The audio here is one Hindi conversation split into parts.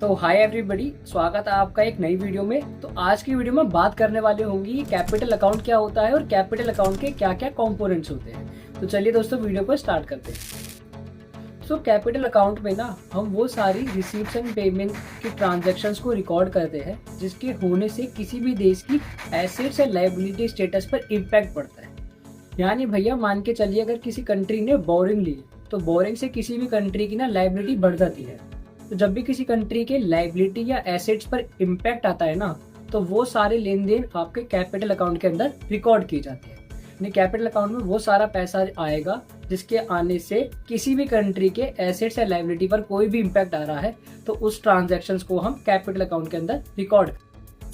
तो हाय एवरीबॉडी, स्वागत है आपका एक नई वीडियो में। तो आज की वीडियो में बात करने वाले होंगी कैपिटल अकाउंट क्या होता है और कैपिटल अकाउंट के क्या क्या कंपोनेंट्स होते हैं। तो चलिए दोस्तों वीडियो को स्टार्ट करते हैं। तो कैपिटल अकाउंट में ना हम वो सारी रिसीप्ट्स एंड पेमेंट की ट्रांजैक्शंस को रिकॉर्ड करते हैं जिसके होने से किसी भी देश की एसेट्स या लायबिलिटी स्टेटस पर इम्पैक्ट पड़ता है। यानी भैया मान के चलिए अगर किसी कंट्री ने बोरिंग ली तो बोरिंग से किसी भी कंट्री की ना लायबिलिटी बढ़ जाती है। तो जब भी किसी कंट्री के लायबिलिटी या एसेट्स पर इम्पैक्ट आता है ना तो वो सारे लेन देन आपके कैपिटल अकाउंट के अंदर रिकॉर्ड किए जाते हैं। यानी कैपिटल अकाउंट में वो सारा पैसा आएगा जिसके आने से किसी भी कंट्री के एसेट्स या लायबिलिटी पर कोई भी इम्पैक्ट आ रहा है तो उस ट्रांजैक्शंस को हम कैपिटल अकाउंट के अंदर रिकॉर्ड।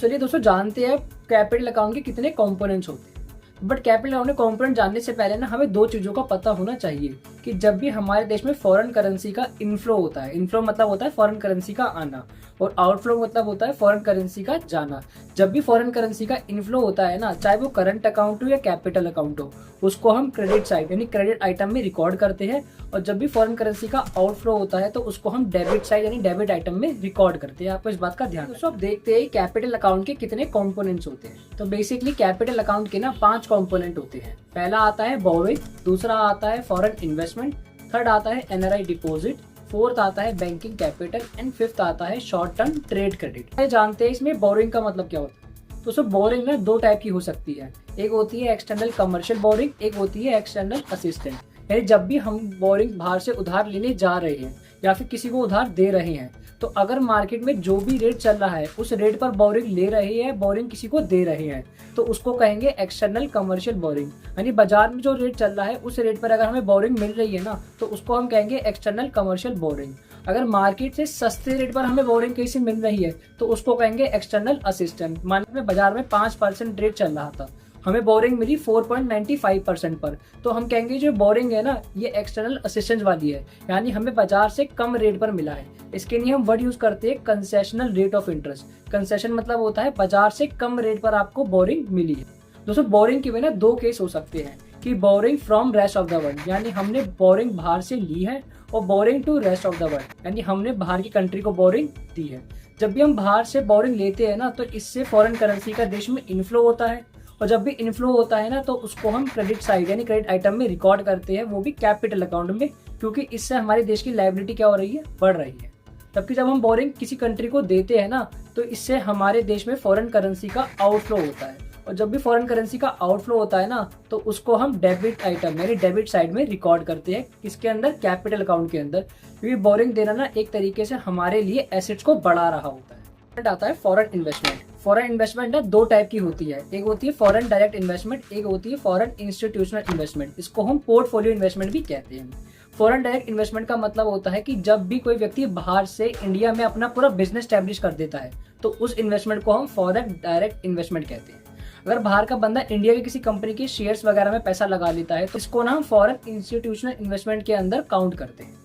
चलिए दोस्तों जानते हैं कैपिटल अकाउंट के कितने कंपोनेंट्स होते हैं। बट कैपिटल अकाउंट में कंपोनेंट जानने से पहले ना हमें दो चीजों का पता होना चाहिए कि जब भी हमारे देश में फॉरेन करेंसी का इनफ्लो होता है, इनफ्लो मतलब होता है फॉरेन करेंसी का आना और आउटफ्लो मतलब होता है फॉरेन करेंसी का जाना। जब भी फॉरेन करेंसी का इनफ्लो होता है ना, चाहे वो करंट अकाउंट हो या कैपिटल अकाउंट हो, उसको हम क्रेडिट साइड यानी क्रेडिट आइटम में रिकॉर्ड करते हैं। और जब भी फॉरेन करेंसी का आउटफ्लो होता है तो उसको हम डेबिट साइड यानी डेबिट आइटम में रिकॉर्ड करते हैं। आपको इस बात का ध्यान दोस्तों अब देखते हैं कैपिटल अकाउंट के कितने कंपोनेंट्स होते हैं। तो बेसिकली कैपिटल अकाउंट के ना 5 कंपोनेंट होते हैं। पहला आता है बोरोइंग, दूसरा आता है फॉरेन इन्वेस्टमेंट, थर्ड आता है एनआरआई डिपॉजिट, फोर्थ आता है बैंकिंग कैपिटल एंड फिफ्थ आता है शॉर्ट टर्म ट्रेड क्रेडिट। जानते हैं इसमें बोरिंग का मतलब क्या होता है। तो सब बोरिंग ना दो टाइप की हो सकती है। एक होती है एक्सटर्नल कमर्शियल बोरिंग, एक होती है एक्सटर्नल असिस्टेंट। यानी जब भी हम बोरिंग बाहर से उधार लेने जा रहे हैं या फिर किसी को उधार दे रहे हैं तो अगर मार्केट में जो भी रेट चल रहा है उस रेट पर बोरिंग ले रहे हैं, बोरिंग किसी को दे रहे हैं तो उसको कहेंगे एक्सटर्नल कमर्शियल बोरिंग। यानी बाजार में जो रेट चल रहा है उस रेट पर अगर हमें बोरिंग मिल रही है ना तो उसको हम कहेंगे एक्सटर्नल कमर्शियल बोरिंग। अगर मार्केट से सस्ते रेट पर हमें बोरिंग कहीं से मिल रही है तो उसको कहेंगे एक्सटर्नल असिस्टेंट। मान लीजिए बाजार में 5% रेट चल रहा था, हमें बोरिंग मिली 4.95% पर, तो हम कहेंगे जो बोरिंग है ना ये एक्सटर्नल असिस्टेंस वाली है, यानी हमें बाजार से कम रेट पर मिला है। इसके लिए हम वर्ड यूज करते हैं concessional rate of interest. Concession मतलब होता है बाजार से कम रेट पर आपको बोरिंग मिली है। दोस्तों बोरिंग के ना 2 केस हो सकते हैं कि borrowing from rest of the world, यानी हमने बोरिंग बाहर से ली है, और borrowing to rest of the world यानी हमने बाहर की कंट्री को बोरिंग दी है। जब भी हम बाहर से बोरिंग लेते हैं ना तो इससे फॉरेन करेंसी का देश में इनफ्लो होता है, और जब भी इनफ्लो होता है ना तो उसको हम क्रेडिट साइड यानी क्रेडिट आइटम में रिकॉर्ड करते हैं, वो भी कैपिटल अकाउंट में, क्योंकि इससे हमारे देश की लायबिलिटी क्या हो रही है, बढ़ रही है। जबकि जब हम बोरिंग किसी कंट्री को देते हैं ना तो इससे हमारे देश में फॉरेन करेंसी का आउटफ्लो होता है, और जब भी फॉरेन करेंसी का आउटफ्लो होता है ना तो उसको हम डेबिट आइटम यानी डेबिट साइड में रिकॉर्ड करते हैं। किसके अंदर, कैपिटल अकाउंट के अंदर, क्योंकि बोरिंग देना ना एक तरीके से हमारे लिए एसेट्स को बढ़ा रहा होता है। आता है फॉरेन इन्वेस्टमेंट। फॉरेन इन्वेस्टमेंट ना 2 टाइप की होती है, एक होती है फॉरेन डायरेक्ट इन्वेस्टमेंट, एक होती है फॉरेन इंस्टीट्यूशनल इन्वेस्टमेंट। इसको हम पोर्टफोलियो इन्वेस्टमेंट भी कहते हैं। फॉरेन डायरेक्ट इन्वेस्टमेंट का मतलब होता है कि जब भी कोई व्यक्ति बाहर से इंडिया में अपना पूरा बिजनेस स्टैब्लिश कर देता है तो उस इन्वेस्टमेंट को हम फॉरेन डायरेक्ट इन्वेस्टमेंट कहते हैं। अगर बाहर का बंदा इंडिया की किसी कंपनी के शेयर्स वगैरह में पैसा लगा लेता है तो इसको ना हम फॉरेन इंस्टीट्यूशनल इन्वेस्टमेंट के अंदर काउंट करते हैं।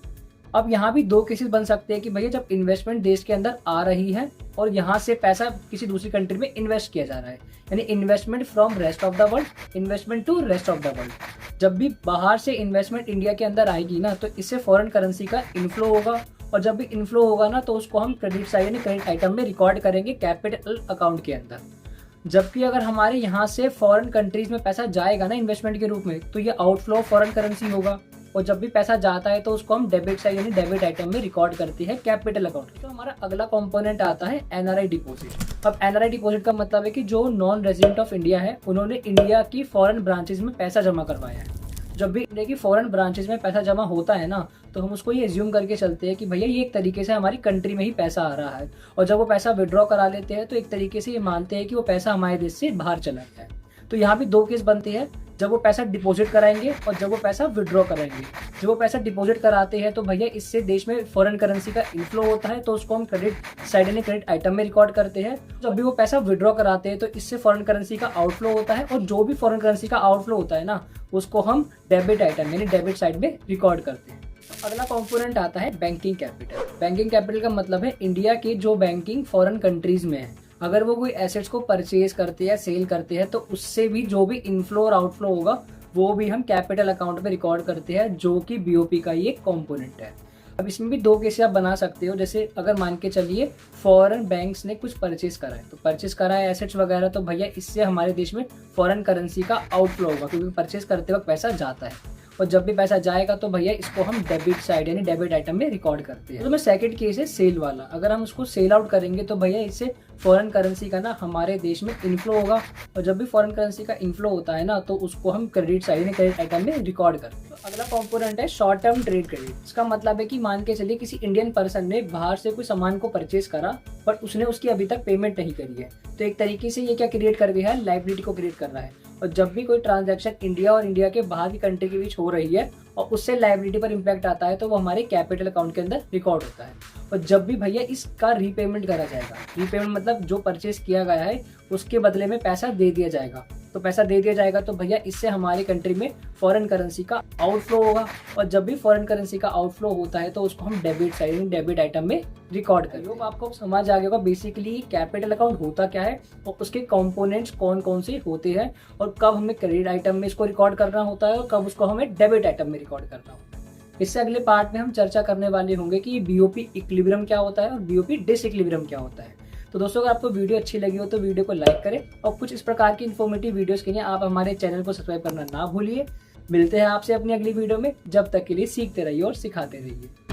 अब यहाँ भी 2 केसेस बन सकते हैं कि भैया जब इन्वेस्टमेंट देश के अंदर आ रही है और यहाँ से पैसा किसी दूसरी कंट्री में इन्वेस्ट किया जा रहा है, यानी investment from rest of the world, investment to rest of the world. जब भी बाहर से इन्वेस्टमेंट इंडिया के अंदर आएगी ना तो इससे फॉरेन करेंसी का इनफ्लो होगा, और जब भी इनफ्लो होगा ना तो उसको हम क्रेडिट साइड यानी क्रेडिट आइटम में रिकॉर्ड करेंगे कैपिटल अकाउंट के अंदर। जबकि अगर हमारे यहाँ से फॉरेन कंट्रीज में पैसा जाएगा ना इन्वेस्टमेंट के रूप में तो ये आउटफ्लो फॉरेन करेंसी होगा, और जब भी पैसा जाता है तो उसको हम डेबिट साइड यानी डेबिट आइटम में रिकॉर्ड करते हैं कैपिटल अकाउंट। तो हमारा अगला कंपोनेंट आता है एनआरआई डिपॉजिट। अब एनआरआई डिपॉजिट का मतलब है कि जो नॉन रेजिडेंट ऑफ इंडिया है उन्होंने इंडिया की फॉरेन ब्रांचेज में पैसा जमा करवाया है। जब भी इंडिया की फॉरेन ब्रांचेज में पैसा जमा होता है ना तो हम उसको ये एज्यूम करके चलते हैं कि भैया ये एक तरीके से हमारी कंट्री में ही पैसा आ रहा है, और जब वो पैसा विड्रॉ करा लेते हैं तो एक तरीके से ये मानते हैं कि वो पैसा हमारे देश से बाहर चला गया है। तो यहाँ भी 2 केस बनते हैं, जब वो पैसा डिपॉजिट कराएंगे और जब वो पैसा विड्रॉ कराएंगे। जब वो पैसा डिपॉजिट कराते हैं तो भैया इससे देश में फॉरेन करेंसी का इनफ्लो होता है तो उसको हम क्रेडिट साइड यानी क्रेडिट आइटम में रिकॉर्ड करते हैं। जब भी वो पैसा विड्रॉ कराते हैं तो इससे फॉरेन करेंसी का आउटफ्लो होता है, और जो भी फॉरेन करेंसी का आउटफ्लो होता है ना उसको हम डेबिट आइटम यानी डेबिट साइड में रिकॉर्ड करते हैं। अगला कंपोनेंट आता है बैंकिंग कैपिटल। बैंकिंग कैपिटल का मतलब है इंडिया के जो बैंकिंग फॉरेन कंट्रीज में है, अगर वो कोई एसेट्स को परचेज करते हैं, सेल करते हैं तो उससे भी जो भी इनफ्लो और आउटफ्लो होगा वो भी हम कैपिटल अकाउंट में रिकॉर्ड करते हैं, जो कि बीओपी का ही एक कंपोनेंट है। अब इसमें भी दो केसेस आप बना सकते हो। जैसे अगर मान के चलिए फॉरेन बैंक्स ने कुछ परचेज करा है, तो परचेज करा है एसेट्स वगैरह, तो भैया इससे हमारे देश में फॉरेन करेंसी का आउटफ्लो होगा, क्योंकि परचेज करते वक्त पैसा जाता है। और जब भी पैसा जाएगा तो भैया इसको हम डेबिट साइड यानी डेबिट आइटम में रिकॉर्ड करते हैं। तो मैं सेकंड केस है सेल वाला। अगर हम उसको सेल आउट करेंगे तो भैया इससे फॉरेन करेंसी का ना हमारे देश में इनफ्लो होगा, और जब भी फॉरेन करेंसी का इनफ्लो होता है ना तो उसको हम क्रेडिट साइड यानी क्रेडिट आइटम में रिकॉर्ड करते हैं। तो अगला कंपोनेंट है शॉर्ट टर्म ट्रेड क्रेडिट। इसका मतलब है कि मान के चलिए किसी इंडियन पर्सन ने बाहर से कोई सामान को परचेज करा, बट उसने उसकी अभी तक पेमेंट नहीं करी है, तो एक तरीके से ये क्या क्रिएट कर रहा है, लायबिलिटी को क्रिएट कर रहा है। और जब भी कोई ट्रांजैक्शन इंडिया और इंडिया के बाहर की कंट्री के बीच हो रही है और उससे लायबिलिटी पर इम्पैक्ट आता है, तो वो हमारे कैपिटल अकाउंट के अंदर रिकॉर्ड होता है। और जब भी भैया इसका रीपेमेंट करा जाएगा, रीपेमेंट मतलब जो परचेज किया गया है उसके बदले में पैसा दे दिया जाएगा, तो पैसा दे दिया जाएगा तो भैया इससे हमारी कंट्री में फॉरेन करेंसी का आउटफ्लो होगा। और जब भी फॉरेन करेंसी का आउटफ्लो होता है तो उसको हम डेबिट साइड डेबिट आइटम में रिकॉर्ड करें। तो आपको समझ आ गया होगा बेसिकली कैपिटल अकाउंट होता क्या है और उसके कंपोनेंट्स कौन कौन से होते हैं, और कब हमें क्रेडिट आइटम में इसको रिकॉर्ड करना होता है और कब उसको हमें डेबिट आइटम में रिकॉर्ड करना होता है। इससे अगले पार्ट में हम चर्चा करने वाले होंगे कि बीओपी इक्विलिब्रियम क्या होता है और बीओपी डिसइक्विलिब्रियम क्या होता है। तो दोस्तों अगर आपको वीडियो अच्छी लगी हो तो वीडियो को लाइक करें, और कुछ इस प्रकार की इन्फॉर्मेटिव वीडियोस के लिए आप हमारे चैनल को सब्सक्राइब करना ना भूलिए। मिलते हैं आपसे अपनी अगली वीडियो में, जब तक के लिए सीखते रहिए और सिखाते रहिए।